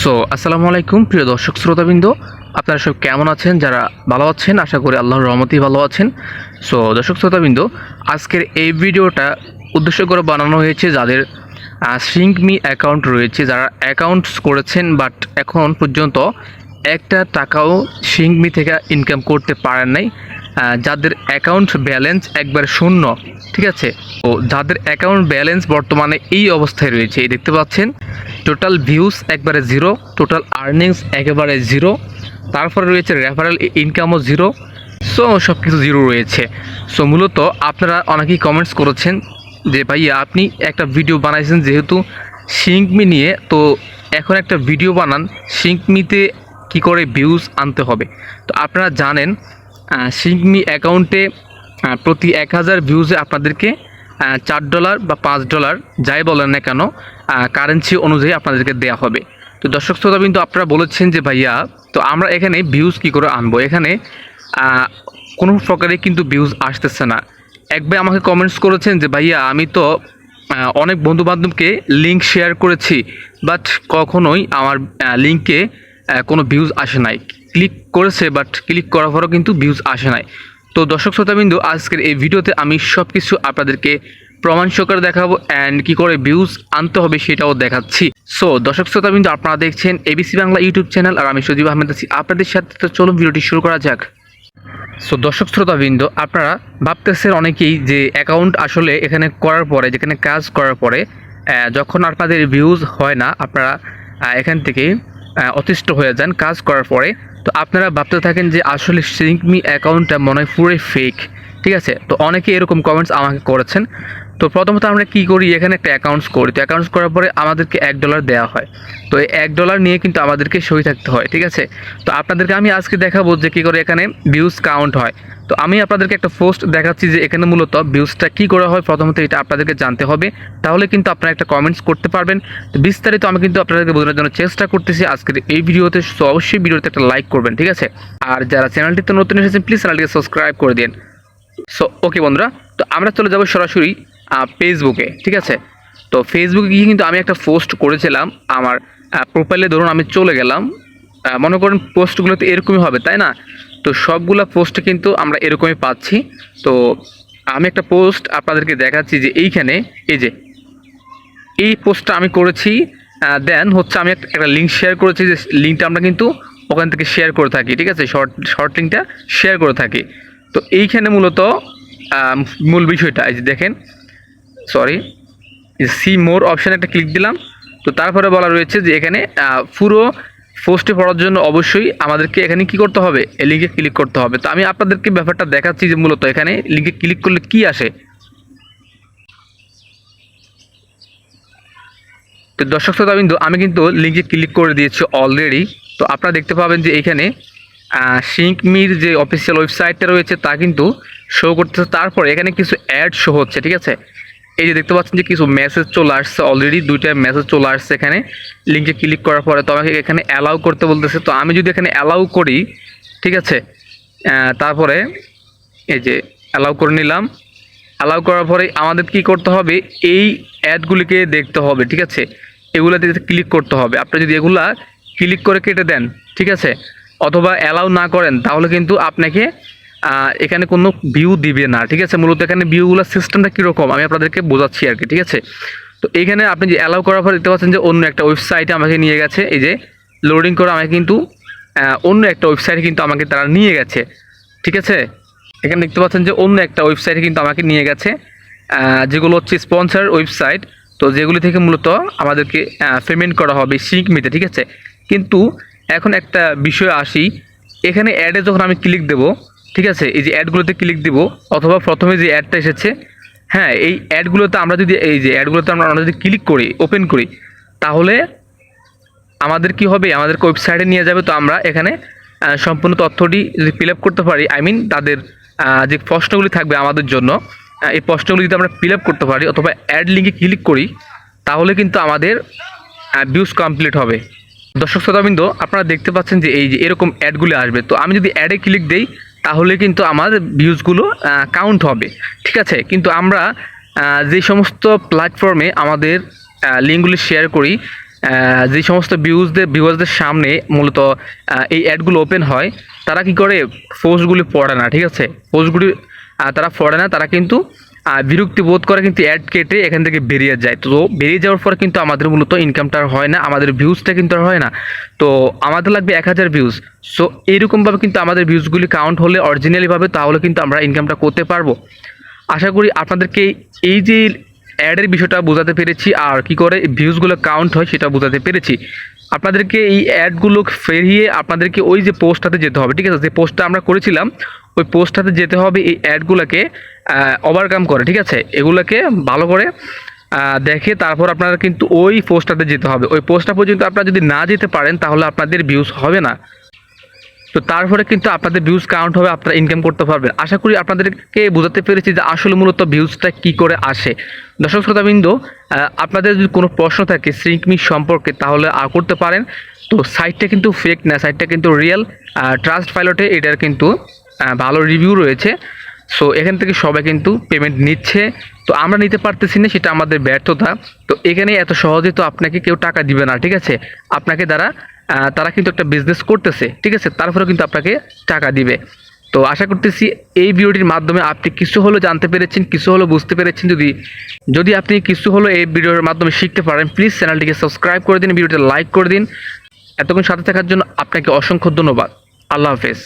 So আসসালামু আলাইকুম প্রিয় দর্শক শ্রোতাবৃন্দ, আপনারা সব কেমন আছেন? যারা ভালো আছেন আশা করি আল্লাহর রহমতেই ভালো আছেন। সো দর্শক শ্রোতাবৃন্দ, আজকের এই ভিডিওটা উদ্দেশ্য করে বানানো হয়েছে যাদের শ্রিঙ্কমি অ্যাকাউন্ট রয়েছে, যারা অ্যাকাউন্টস করেছেন বাট এখন পর্যন্ত একটা টাকাও শ্রিঙ্কমি থেকে ইনকাম করতে পারেন নাই, যাদের অ্যাকাউন্ট ব্যালেন্স একবার শূন্য, ঠিক আছে। তো যাদের অ্যাকাউন্ট ব্যালেন্স বর্তমানে এই অবস্থায় রয়েছে, এই দেখতে পাচ্ছেন টোটাল ভিউজ একবারে জিরো, টোটাল আর্নিংস একেবারে জিরো, তারপরে রয়েছে রেফারেল ইনকামও জিরো। সো সব কিছু জিরো রয়েছে। সো মূলত আপনারা অনেকেই কমেন্টস করেছেন যে ভাইয়া আপনি একটা ভিডিও বানাইছেন যেহেতু শ্রিঙ্কমি নিয়ে, তো এখন একটা ভিডিও বানান শ্রিঙ্কমিতে কি করে ভিউজ আনতে হবে। তো আপনারা জানেন শ্রিঙ্কমি অ্যাকাউন্টে প্রতি 1000 ভিউজে আপনাদেরকে $4 বা $5 যাই বলেন না কেন কারেন্সি অনুযায়ী আপনাদেরকে দেওয়া হবে। তো দর্শক শ্রোতা কিন্তু আপনারা বলেছেন যে ভাইয়া তো আমরা এখানে ভিউজ কি করে আনবো, এখানে কোনো প্রকারে কিন্তু ভিউজ আসতেছে না। এক ভাই আমাকে কমেন্টস করেছেন যে ভাইয়া আমি তো অনেক বন্ধুবান্ধবকে লিঙ্ক শেয়ার করেছি বাট কখনোই আমার লিঙ্কে কোনো ভিউজ আসে নাই, ক্লিক করেছে বাট ক্লিক করার পরও কিন্তু ভিউজ আসে নাই। তো দর্শক শ্রোতাবিন্দু, আজকের এই ভিডিওতে আমি সব কিছু আপনাদেরকে প্রমাণ সহকারে দেখাবো অ্যান্ড কী করে ভিউজ আনতে হবে সেটাও দেখাচ্ছি। সো দর্শক শ্রোতাবিন্দু, আপনারা দেখছেন এবিসি বাংলা ইউটিউব চ্যানেল আর আমি সজীব আহমেদ আছি আপনাদের সাথে। তো চলুন ভিডিওটি শুরু করা যাক। সো দর্শক শ্রোতাবৃন্দ, আপনারা ভাবতেছেন অনেকেই যে অ্যাকাউন্ট আসলে এখানে করার পরে, যেখানে কাজ করার পরে যখন আপনাদের ভিউজ হয় না, আপনারা এখান থেকে অতিষ্ঠ হয়ে যান কাজ করার পরে। তো আপনারা ভাবতে থাকেন যে আসলে শ্রিঙ্কমি অ্যাকাউন্টটা মনে হয় পুরোই ফেক, ঠিক আছে। তো অনেকে এরকম কমেন্টস আমাকে করেছেন। তো প্রথমত আমরা কি করি, এখানে একটা অ্যাকাউন্টস করি। তো অ্যাকাউন্টস করার পরে আমাদেরকে $1 দেওয়া হয়। তো এই $1 নিয়ে কিন্তু আমাদেরকে সই থাকতে হয়, ঠিক আছে। তো আপনাদেরকে আমি আজকে দেখাবো যে কী করে এখানে ভিউজ কাউন্ট হয়। তো আমি আপনাদেরকে একটা পোস্ট দেখাচ্ছি যে এখানে মূলত ভিউজটা কী করা হয়। প্রথমত এটা আপনাদেরকে জানতে হবে, তাহলে কিন্তু আপনারা একটা কমেন্টস করতে পারবেন। তো বিস্তারিত আমি কিন্তু আপনাদেরকে বোঝানোর জন্য চেষ্টা করতেছি আজকের এই ভিডিওতে। সো অবশ্যই ভিডিওতে একটা লাইক করবেন, ঠিক আছে। আর যারা চ্যানেলটিতে নতুন এসেছেন প্লিজ চ্যানেলটিকে সাবস্ক্রাইব করে দিন। সো ওকে বন্ধুরা, তো আমরা চলে যাব সরাসরি ফেসবুকে, ঠিক আছে। তো ফেসবুকে গিয়ে কিন্তু আমি একটা পোস্ট করেছিলাম, আমার প্রোফাইলে ধরুন আমি চলে গেলাম। মনে করেন পোস্টগুলো তো এরকমই হবে, তাই না? তো সবগুলো পোস্টে কিন্তু আমরা এরকমই পাচ্ছি। তো আমি একটা পোস্ট আপনাদেরকে দেখাচ্ছি যে এইখানে এই যে এই পোস্টটা আমি করেছি। দেন হচ্ছে আমি একটা লিঙ্ক শেয়ার করেছি, যে লিঙ্কটা আমরা কিন্তু ওখান থেকে শেয়ার করে থাকি, ঠিক আছে। শর্ট লিঙ্কটা শেয়ার করে থাকি। তো এইখানে মূলত মূল বিষয়টা এই যে দেখেন, সরি, সি মোর অপশানে একটা ক্লিক দিলাম। তো তারপরে বলা রয়েছে যে এখানে পুরো পোস্টে পড়ার জন্য অবশ্যই আমাদেরকে এখানে কি করতে হবে, এই লিঙ্কে ক্লিক করতে হবে। তো আমি আপনাদেরকে ব্যাপারটা দেখাচ্ছি যে মূলত এখানে লিঙ্কে ক্লিক করলে কি আসে। তো দর্শক শ্রোতাবিন্দু, আমি কিন্তু লিঙ্কে ক্লিক করে দিয়েছি অলরেডি। তো আপনারা দেখতে পাবেন যে এখানে শ্রিঙ্কমির যে অফিসিয়াল ওয়েবসাইটটা রয়েছে তা কিন্তু শো করতেছে। তারপরে এখানে কিছু অ্যাড শো হচ্ছে, ঠিক আছে। এই যে দেখতে পাচ্ছেন যে কিছু মেসেজ চলে আসছে, অলরেডি 2টা মেসেজ চলে আসছে এখানে লিঙ্কে ক্লিক করার পরে। তো আমাকে এখানে অ্যালাউ করতে বলতেছে। তো আমি যদি এখানে অ্যালাউ করি, ঠিক আছে, তারপরে এই যে অ্যালাউ করে নিলাম। অ্যালাউ করার পরে আমাদের কি করতে হবে, এই অ্যাডগুলিকে দেখতে হবে, ঠিক আছে। এগুলাতে ক্লিক করতে হবে। আপনি যদি এগুলা ক্লিক করে কেটে দেন, ঠিক আছে, অথবা অ্যালাউ না করেন, তাহলে কিন্তু আপনাকে এখানে কোনো ভিউ দিবে না, ঠিক আছে। মূলত এখানে ভিউগুলোর সিস্টেমটা কীরকম আমি আপনাদেরকে বোঝাচ্ছি আর কি, ঠিক আছে। তো এইখানে আপনি যে অ্যালাউ করার পর দেখতে পাচ্ছেন যে অন্য একটা ওয়েবসাইটে আমাকে নিয়ে গেছে। এই যে লোডিং করে আমাকে কিন্তু অন্য একটা ওয়েবসাইটে কিন্তু আমাকে তারা নিয়ে গেছে, ঠিক আছে। এখানে দেখতে পাচ্ছেন যে অন্য একটা ওয়েবসাইটে কিন্তু আমাকে নিয়ে গেছে, যেগুলো হচ্ছে স্পন্সর ওয়েবসাইট। তো যেগুলি থেকে মূলত আমাদেরকে পেমেন্ট করা হবে শ্রিঙ্কমিতে, ঠিক আছে। কিন্তু এখন একটা বিষয় আসি, এখানে অ্যাডে যখন আমি ক্লিক দেব, ঠিক আছে, এই যে অ্যাডগুলোতে ক্লিক দিব অথবা প্রথমে যে অ্যাডটা এসেছে, হ্যাঁ, এই অ্যাডগুলোতে আমরা যদি এই যে অ্যাডগুলোতে আমরা যদি ক্লিক করি, ওপেন করি, তাহলে আমাদের কি হবে, আমাদেরকে ওয়েবসাইটে নিয়ে যাবে। তো আমরা এখানে সম্পূর্ণ তথ্যটি যদি ফিল আপ করতে পারি, আই মিন তাদের যে প্রশ্নগুলি থাকবে আমাদের জন্য, এই প্রশ্নগুলি যদি আমরা ফিল আপ করতে পারি অথবা অ্যাড লিঙ্কে ক্লিক করি, তাহলে কিন্তু আমাদের ভিউজ কমপ্লিট হবে। দর্শক শ্রোতাবৃন্দ, আপনারা দেখতে পাচ্ছেন যে এই যে এরকম অ্যাডগুলি আসবে। তো আমি যদি অ্যাডে ক্লিক দেই তাহলে কিন্তু আমার ভিউজগুলো কাউন্ট হবে, ঠিক আছে। কিন্তু আমরা যে সমস্ত প্ল্যাটফর্মে আমাদের লিঙ্কগুলি শেয়ার করি যে সমস্ত ভিউয়ার্সদের সামনে মূলত এই অ্যাডগুলো ওপেন হয়, তারা কি করে, পোস্টগুলি পড়ে না, ঠিক আছে? পোস্টগুলি তারা পড়ে না, তারা কিন্তু বিরক্তি বোধ করে, কিন্তু অ্যাড কেটে এখান থেকে বেরিয়ে যায়। তো বেরিয়ে যাওয়ার পর কিন্তু আমাদের মূলত ইনকামটা হয় না, আমাদের ভিউজটা কিন্তু আর হয় না। তো আমাদের লাগবে 1000 ভিউজ। সো এইরকমভাবে কিন্তু আমাদের ভিউজগুলি কাউন্ট হলে অরিজিনালিভাবে, তাহলে কিন্তু আমরা ইনকামটা করতে পারবো। আশা করি আপনাদেরকে এই যে অ্যাডের বিষয়টা বোঝাতে পেরেছি, আর কি করে ভিউজগুলো কাউন্ট হয় সেটা বোঝাতে পেরেছি। আপনাদেরকে এই অ্যাডগুলো ফেরিয়ে আপনাদেরকে ওই যে পোস্টটাতে যেতে হবে, ঠিক আছে? যে পোস্টটা আমরা করেছিলাম ওই পোস্টটাতে যেতে হবে, এই অ্যাডগুলোকে ওভারকাম করে, ঠিক আছে? এগুলোকে ভালো করে দেখে তারপর আপনারা কিন্তু ওই পোস্টটাতে যেতে হবে। ওই পোস্টটা পর্যন্ত আপনারা যদি না যেতে পারেন তাহলে আপনাদের ভিউজ হবে না। তো তারপরে কিন্তু আপনাদের ভিউজ কাউন্ট হবে, আপনারা ইনকাম করতে পারবেন। আশা করি আপনাদেরকে বোঝাতে পেরেছি যে আসলে মূলত ভিউজটা কি করে আসে। দর্শক শ্রোতাবৃন্দ, আপনাদের যদি কোনো প্রশ্ন থাকে শ্রিঙ্কমি সম্পর্কে তাহলে করতে পারেন। তো সাইটটা কিন্তু ফেক না, সাইটটা কিন্তু রিয়েল। ট্রাস্ট পাইলটে এটার কিন্তু ভালো রিভিউ রয়েছে। সো এখান থেকে সবাই কিন্তু পেমেন্ট নিচ্ছে, তো আমরা নিতে পারতেছি না, সেটা আমাদের ব্যর্থতা। তো এখানে এত সহজে তো আপনাকে কেউ টাকা দিবে না, ঠিক আছে? আপনাকে তারা কিন্তু একটা বিজনেস করতেছে, ঠিক আছে? তারপরে কিন্তু আপনাকে টাকা দিবে। তো আশা করতেছি এই ভিডিওটির মাধ্যমে আপনি কিছু হলো জানতে পেরেছেন, কিছু হলো বুঝতে পেরেছেন। যদি আপনি কিছু হলো এই ভিডিওর মাধ্যমে শিখতে পারেন, প্লিজ চ্যানেলটিকে সাবস্ক্রাইব করে দিন, ভিডিওটা লাইক করে দিন। এতক্ষণ সাথে থাকার জন্য আপনাকে অসংখ্য ধন্যবাদ। আল্লাহ হাফেজ।